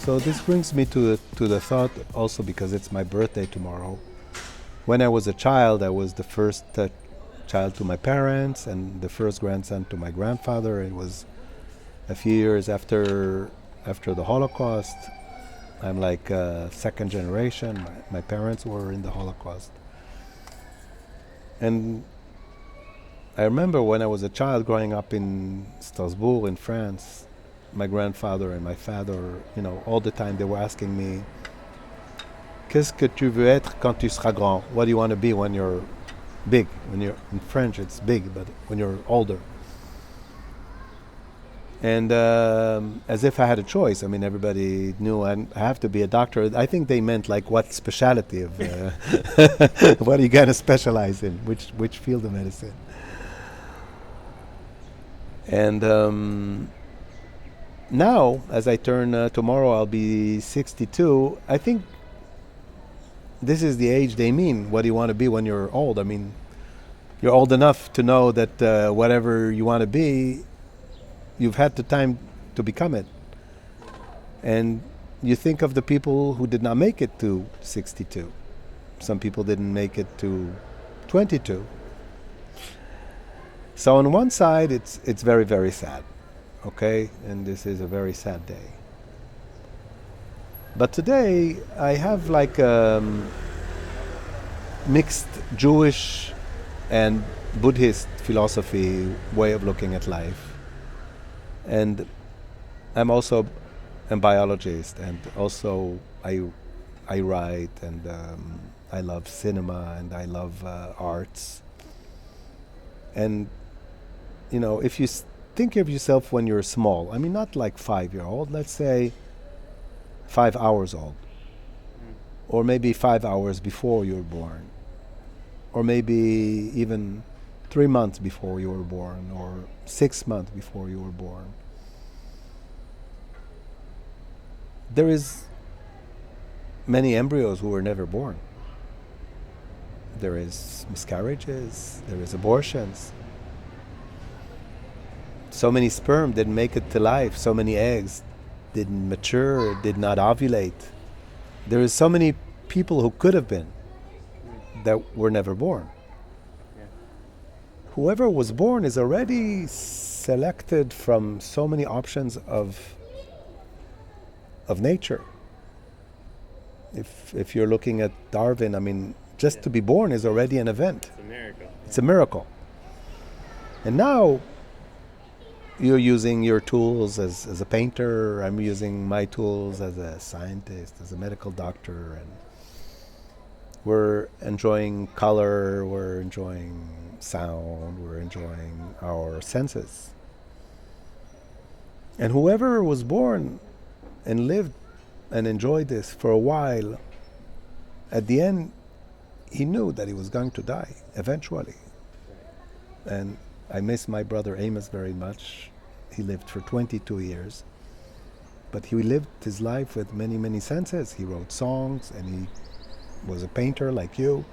So this brings me to the thought also because it's my birthday tomorrow. When I was a child, I was the first child to my parents and the first grandson to my grandfather. It was a few years after the Holocaust. I'm like second generation. My parents were in the Holocaust. And I remember when I was a child growing up in Strasbourg in France, my grandfather and my father, all the time they were asking me, Qu'est-ce que tu veux être quand tu seras grand? What do you want to be when you're big? When you're in French, it's big, but when you're older. And as if I had a choice. I mean, everybody knew I have to be a doctor. I think they meant like what specialty of, what are you going to specialize in? Which field of medicine? And now, as I turn tomorrow, I'll be 62. I think this is the age they mean. What do you want to be when you're old? I mean, you're old enough to know that whatever you want to be, you've had the time to become it. And you think of the people who did not make it to 62. Some people didn't make it to 22. So on one side, it's very, very sad. Okay? And this is a very sad day. But today, I have like mixed Jewish and Buddhist philosophy way of looking at life. And I'm also a biologist, and also I write, and I love cinema, and I love arts. And, if you think of yourself when you're small, I mean, not like 5-year-old, let's say 5 hours old, or maybe 5 hours before you were born, or maybe even 3 months before you were born, or 6 months before you were born. There is many embryos who were never born. There is miscarriages, there is abortions. So many sperm didn't make it to life, so many eggs didn't mature, did not ovulate. There is so many people who could have been that were never born. Yeah. Whoever was born is already selected from so many options of nature. If you're looking at Darwin, I mean, just to be born is already an event. It's a miracle. It's a miracle. And now you're using your tools as a painter. I'm using my tools as a scientist, as a medical doctor, and we're enjoying color, we're enjoying sound, we're enjoying our senses. And whoever was born and lived and enjoyed this for a while, at the end, he knew that he was going to die eventually. And I miss my brother Amos very much. He lived for 22 years. But he lived his life with many, many senses. He wrote songs, and he was a painter like you.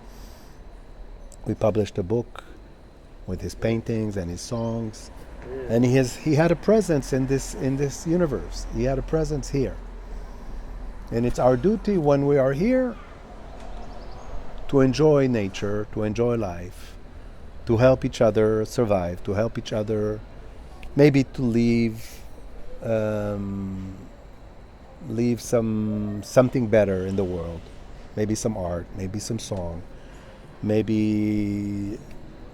We published a book with his paintings and his songs. And he had a presence in this universe. He had a presence here. And it's our duty when we are here to enjoy nature, to enjoy life, to help each other survive, to help each other maybe to leave something better in the world. Maybe some art, maybe some song, maybe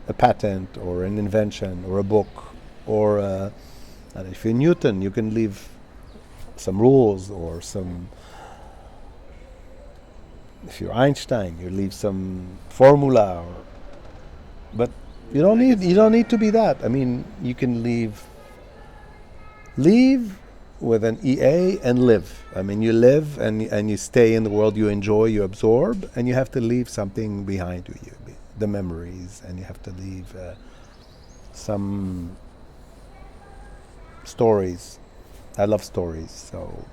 a patent or an invention or a book, or and if you're Newton, you can leave some rules, or some. If you're Einstein, you leave some formula, but you don't need to be that. I mean, you can leave with an EA and live. I mean, you live and you stay in the world, you enjoy, you absorb, and you have to leave something behind you, the memories, and you have to leave some stories. I love stories, so.